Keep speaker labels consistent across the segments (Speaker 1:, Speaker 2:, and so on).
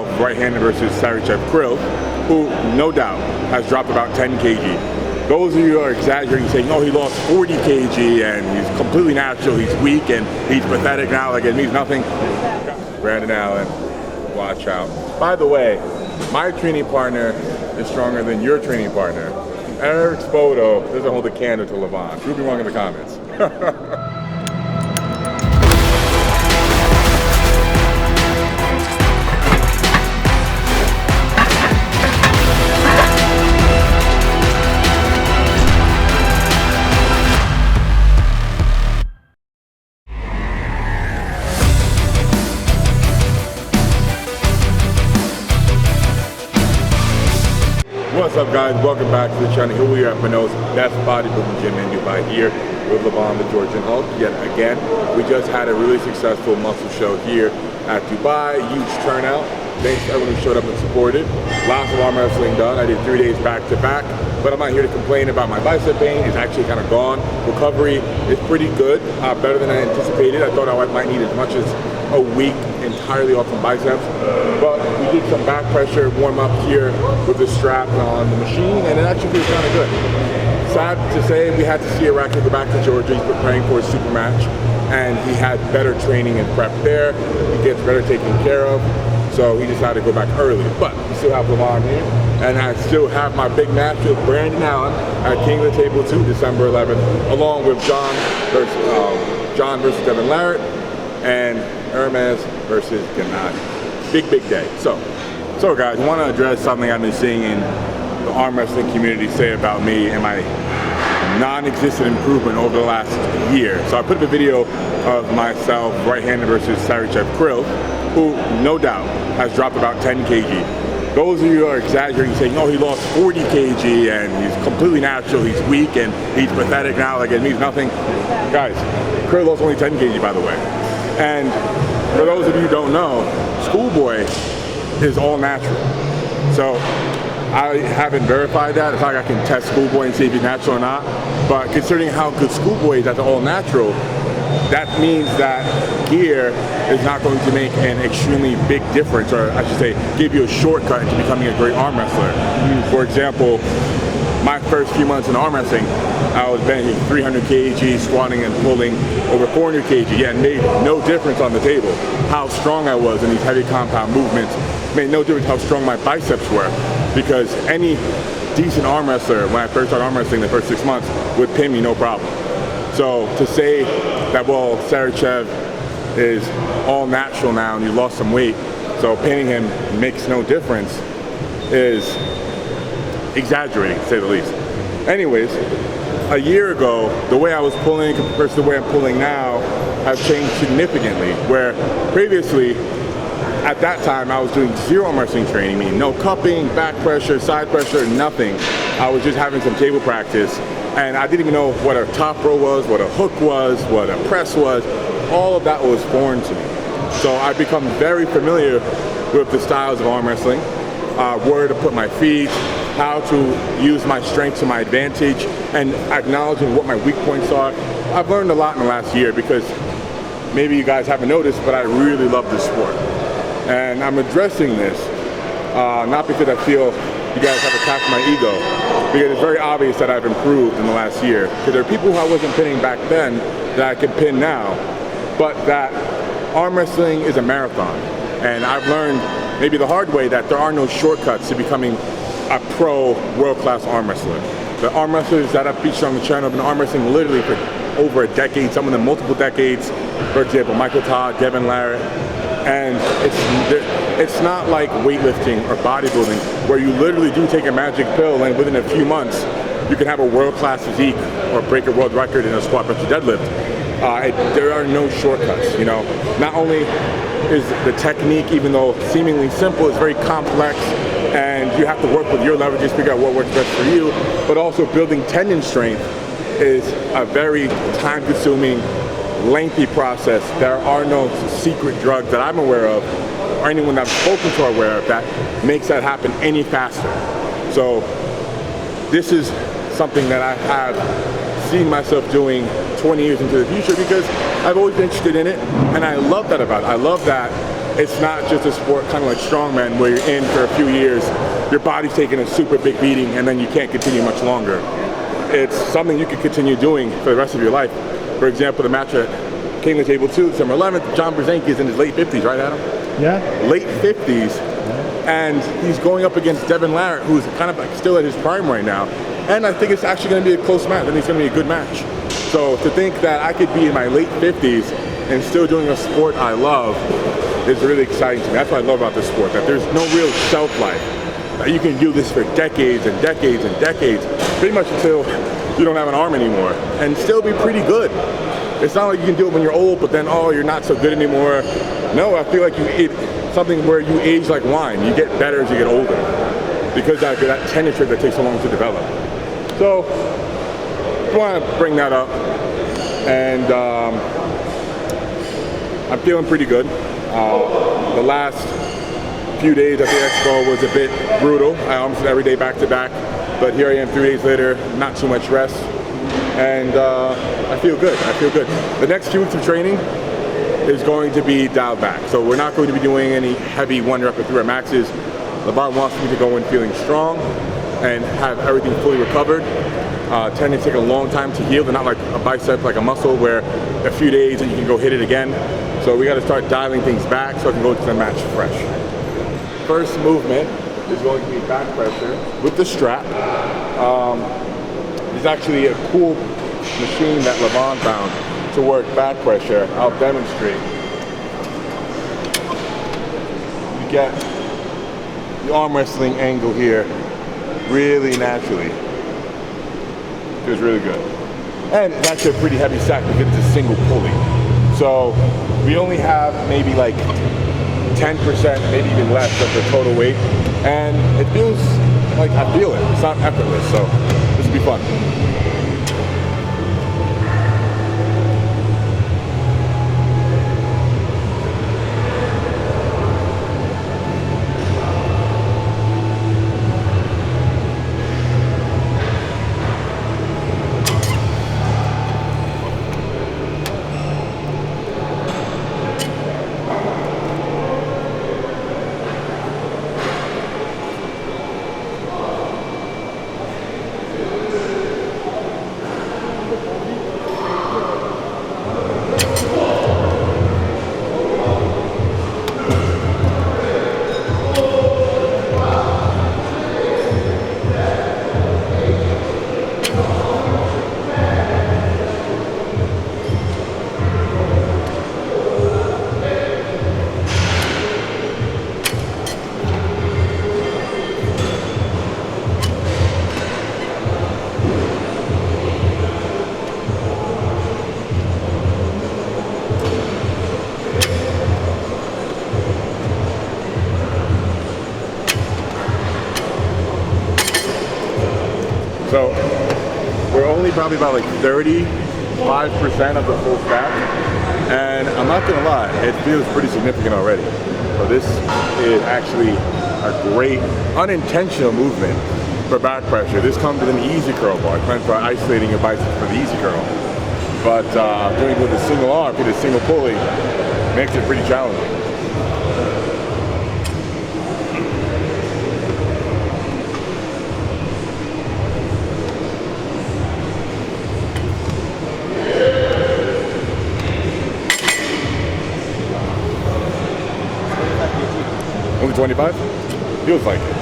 Speaker 1: Right-handed versus Sergachev Krill, who no doubt has dropped about 10 kg. Those of you who are exaggerating, saying, oh, he lost 40 kg and he's completely natural, he's weak and he's pathetic now, like it means nothing. Brandon Allen, watch out. By the way, my training partner is stronger than your training partner. Eric Spoto doesn't hold a candle to Levon. Prove me wrong in the comments. What's up, guys? Welcome back to the channel. Here we are at Minot's best bodybuilding gym in Dubai, here with Levon the Georgian Hulk. Yet again, we just had a really successful muscle show here at Dubai. Huge turnout. Thanks to everyone who showed up and supported. Lots of arm wrestling done. I did 3 days back to back, but I'm not here to complain about my bicep pain. It's actually kind of gone. Recovery is pretty good, better than I anticipated. I thought I might need as much as a week entirely off from biceps, but we did some back pressure warm up here with the strap on the machine, and it actually feels kind of good. Sad to say, we had to see Iraqi go back to Georgia. He's preparing for a super match, and he had better training and prep there. He gets better taken care of, so he decided to go back early. But we still have Levon here, and I still have my big match with Brandon Allen at King of the Table 2, December 11th, along with John versus Devin Larratt, and Hermes versus Gennady. Big day. So guys, I want to address something I've been seeing in the arm wrestling community say about me and my non-existent improvement over the last year. So I put up a video of myself, right-handed versus Sergachev Krill, who no doubt has dropped about 10 kg. Those of you who are exaggerating, saying, oh, he lost 40 kg and he's completely natural, he's weak and he's pathetic now, like it means nothing. Guys, Krill lost only 10 kg, by the way. And for those of you who don't know, Schoolboy is all natural. So I haven't verified that. It's not like I can test Schoolboy and see if he's natural or not. But considering how good Schoolboy is as an all natural, that means that gear is not going to make an extremely big difference, or I should say, give you a shortcut into becoming a great arm wrestler. For example, my first few months in arm wrestling, I was benching 300 kg, squatting and pulling over 400 kg. Yeah, it made no difference on the table. How strong I was in these heavy compound movements made no difference how strong my biceps were, because any decent arm wrestler, when I first started arm wrestling the first 6 months, would pin me no problem. So to say that, well, Sergachev is all natural now and he lost some weight, so pinning him makes no difference, is exaggerating, to say the least. Anyways, a year ago, the way I was pulling compared to the way I'm pulling now has changed significantly, where previously, at that time, I was doing zero arm wrestling training, meaning no cupping, back pressure, side pressure, nothing. I was just having some table practice, and I didn't even know what a top row was, what a hook was, what a press was. All of that was foreign to me. So I've become very familiar with the styles of arm wrestling, where to put my feet, how to use my strength to my advantage, and acknowledging what my weak points are. I've learned a lot in the last year, because maybe you guys haven't noticed, but I really love this sport. And I'm addressing this, not because I feel you guys have attacked my ego, because it's very obvious that I've improved in the last year. Because there are people who I wasn't pinning back then that I can pin now, but that arm wrestling is a marathon. And I've learned, maybe the hard way, that there are no shortcuts to becoming a pro world-class arm wrestler. The arm wrestlers that I've featured on the channel have been arm wrestling literally for over a decade, some of them multiple decades. For example, Michael Todd, Devin Larratt. And it's not like weightlifting or bodybuilding, where you literally do take a magic pill and within a few months you can have a world-class physique or break a world record in a squat, bench, or deadlift. There are no shortcuts, you know. Not only is the technique, even though seemingly simple, is very complex, and you have to work with your leverages to figure out what works best for you, but also building tendon strength is a very time-consuming, lengthy process. There are no secret drugs that I'm aware of, or anyone that I've spoken to are aware of, that makes that happen any faster. So this is something that I have seen myself doing 20 years into the future, because I've always been interested in it, and I love that about it. I love that it's not just a sport kind of like strongman where you're in for a few years, your body's taking a super big beating, and then you can't continue much longer. It's something you can continue doing for the rest of your life. For example, the match at King of the Table 2, December 11th, John Brzezinski is in his late 50s, right, Adam?
Speaker 2: Yeah.
Speaker 1: Late 50s, and he's going up against Devin Larratt, who's kind of like still at his prime right now. And I think it's actually going to be a close match. I think it's going to be a good match. So to think that I could be in my late 50s and still doing a sport I love is really exciting to me. That's what I love about this sport, that there's no real shelf life. That you can do this for decades and decades and decades, pretty much until you don't have an arm anymore, and still be pretty good. It's not like you can do it when you're old, but then, oh, you're not so good anymore. No, I feel like it's something where you age like wine. You get better as you get older because that tennis trick that takes so long to develop. So I want to bring that up, and I'm feeling pretty good. The last few days at the Expo was a bit brutal. I almost did every day back to back, but here I am 3 days later, not too much rest, and I feel good. I feel good. The next few weeks of training is going to be dialed back, so we're not going to be doing any heavy 1 rep or 3 rep maxes. LeBron wants me to go in feeling strong and have everything fully recovered. Tend to take a long time to heal. They're not like a bicep, like a muscle where a few days and you can go hit it again. So we got to start dialing things back so I can go to the match fresh. First movement is going to be back pressure with the strap. It's actually a cool machine that LeBron found to work back pressure. I'll demonstrate. You get the arm wrestling angle here really naturally. Feels really good. And it's actually a pretty heavy sack because it's a single pulley. So we only have maybe like 10%, maybe even less of the total weight. And it feels like I feel it. It's not effortless, so this will be fun. So we're only probably about like 35% of the full stack, and I'm not gonna lie, it feels pretty significant already. So this is actually a great unintentional movement for back pressure. This comes with an easy curl bar. It's meant for isolating your biceps for the easy curl. But doing it with a single arm, with a single pulley, makes it pretty challenging. Only 25? Feels like it.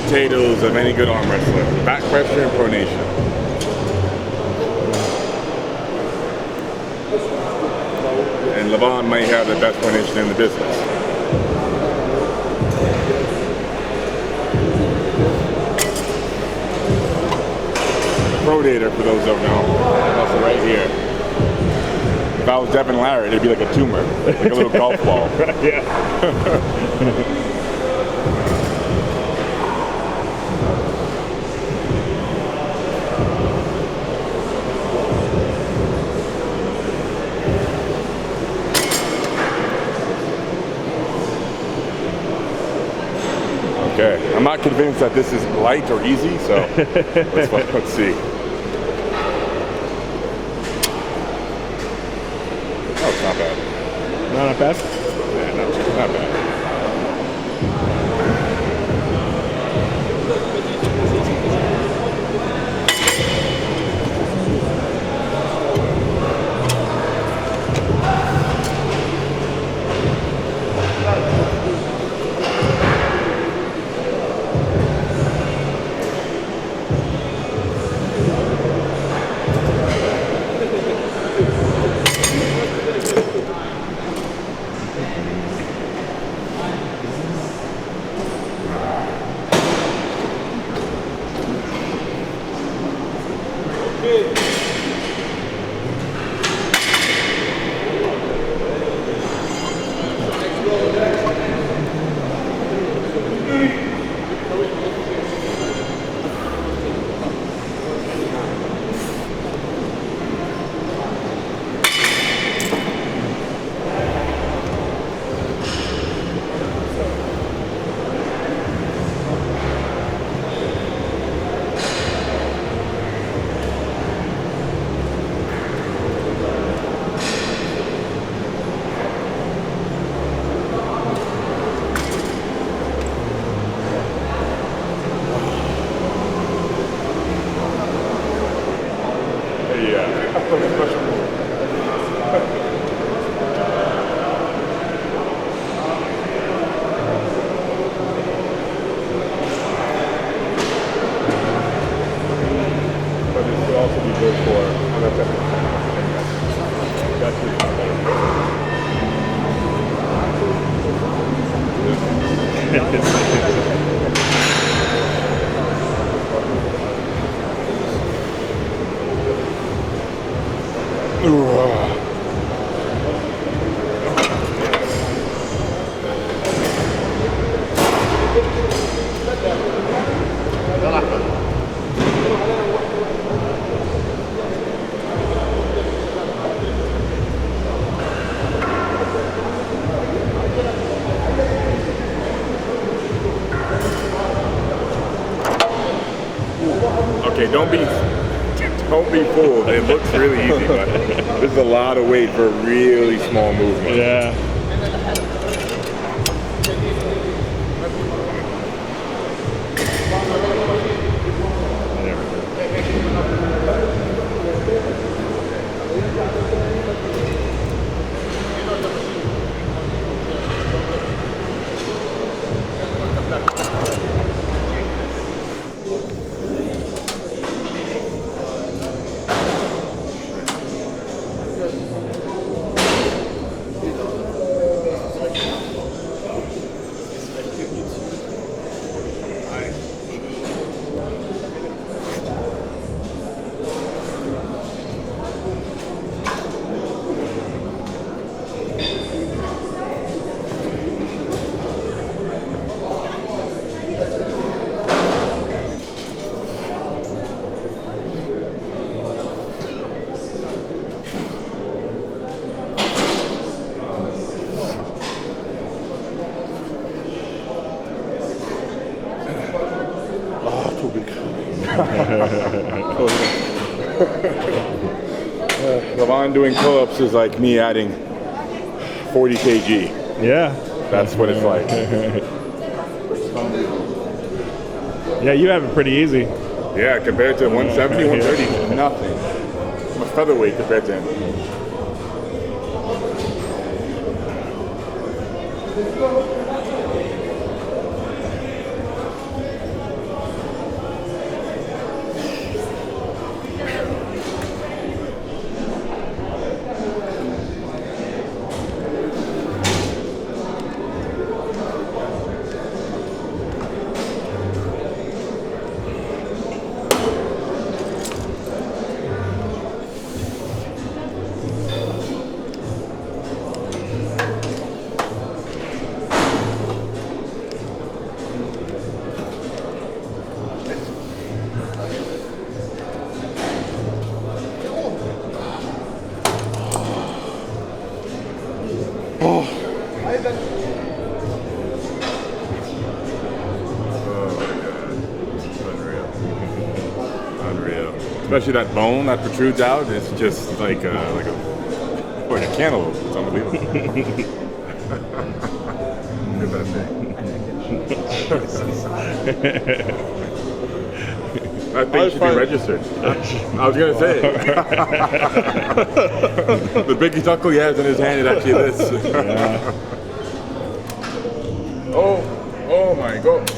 Speaker 1: potatoes of any good arm wrestler. Back pressure and pronation. And Levon might have the best pronation in the business. Pronator, for those who don't know, also right here. If I was Devin Larratt, it'd be like a tumor, like a little golf ball.
Speaker 2: Yeah.
Speaker 1: Okay, I'm not convinced that this is light or easy, so let's see. Oh, it's not bad.
Speaker 2: Not bad?
Speaker 1: Yeah, not bad. Okay, don't be fooled. It looks really easy, but this is a lot of weight for a really small movement.
Speaker 2: Yeah.
Speaker 1: Levon doing pull-ups is like me adding 40 kg.
Speaker 2: Yeah.
Speaker 1: That's what it's like.
Speaker 2: Yeah, you have it pretty easy.
Speaker 1: Yeah, compared to 170, 130, nothing. I'm a featherweight compared to him. Unreal. Especially that bone that protrudes out. It's just like a cantaloupe. It's unbelievable. Look at that thing. That thing should be registered. I was gonna say. The biggest knuckle he has in his hand is actually this. Oh my God.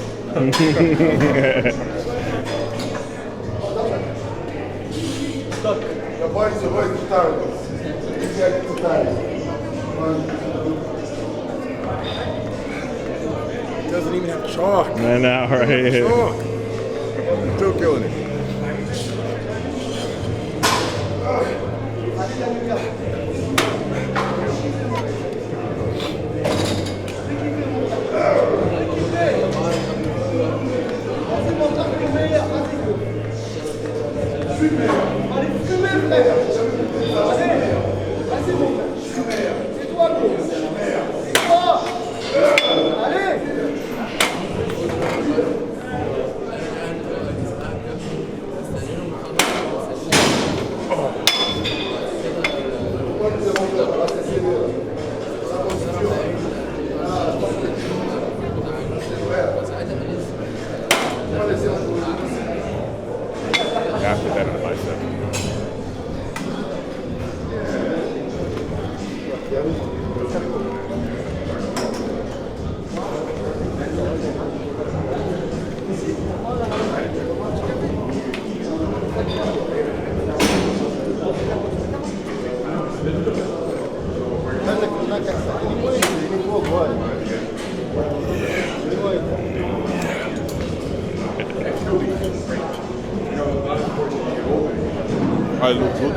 Speaker 1: He doesn't even have chalk.
Speaker 2: I know, right?
Speaker 1: Chalk. Still killing it. After that on the bicep. I look good.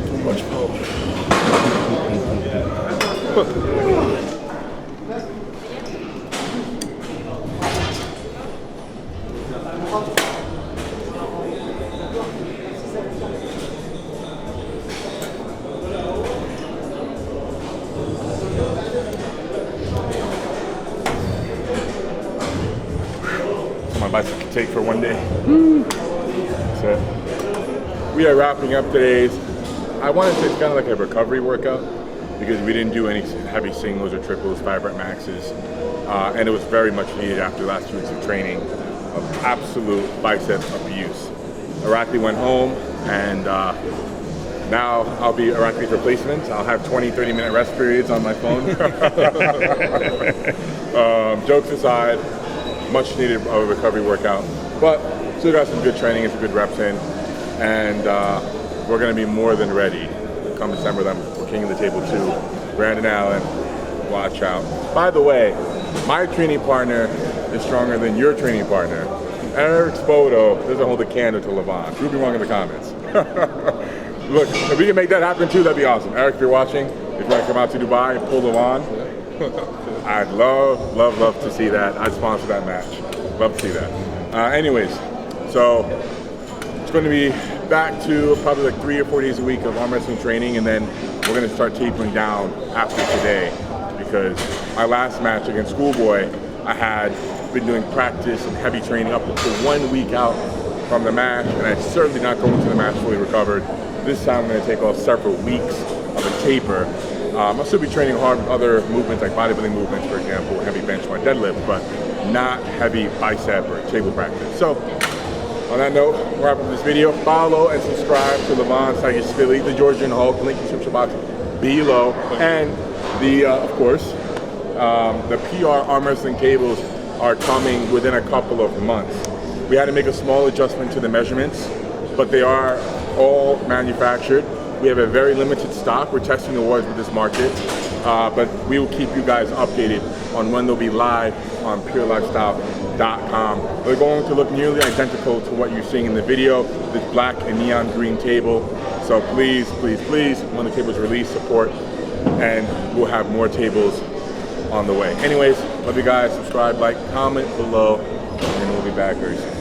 Speaker 1: Too much power. My bicep can take for one day. So we are wrapping up today's, I want to say it's kind of like a recovery workout because we didn't do any heavy singles or triples, 5 rep maxes, and it was very much needed after the last 2 weeks of training of absolute bicep abuse. Irakli went home, and now I'll be Irakli's replacement. I'll have 20-30-minute rest periods on my phone. Jokes aside, much needed recovery workout, but still got some good training and some good reps in, and we're going to be more than ready come December. Then we're King of the Table 2, Brandon Allen, watch out. By the way, my training partner is stronger than your training partner. Eric Spoto doesn't hold a candle to Levon. Prove me wrong in the comments. Look, if we can make that happen too, that'd be awesome. Eric, if you're watching, if you want to come out to Dubai and pull Levon, I'd love to see that. I'd sponsor that match. Love to see that. Anyways, so it's going to be back to probably like 3 or 4 days a week of arm wrestling training, and then we're going to start tapering down after today because my last match against Schoolboy, I had been doing practice and heavy training up until 1 week out from the match, and I certainly not going to the match fully recovered. This time I'm going to take off several weeks of a taper. I'll still be training hard with other movements like bodybuilding movements, for example, heavy bench or deadlift, but not heavy bicep or table practice. So on that note, we'll wrap up this video. Follow and subscribe to Levon Sagispili, the Georgian Hulk, link in the description box below. And the, of course, the PR arm wrestling cables are coming within a couple of months. We had to make a small adjustment to the measurements, but they are all manufactured. We have a very limited stock. We're testing the waters with this market, but we will keep you guys updated on when they'll be live on purelifestyle.com. They're going to look nearly identical to what you're seeing in the video, this black and neon green table. So please, please, please, when the tables release, support, and we'll have more tables on the way. Anyways, love you guys. Subscribe, like, comment below, and we'll be back very soon.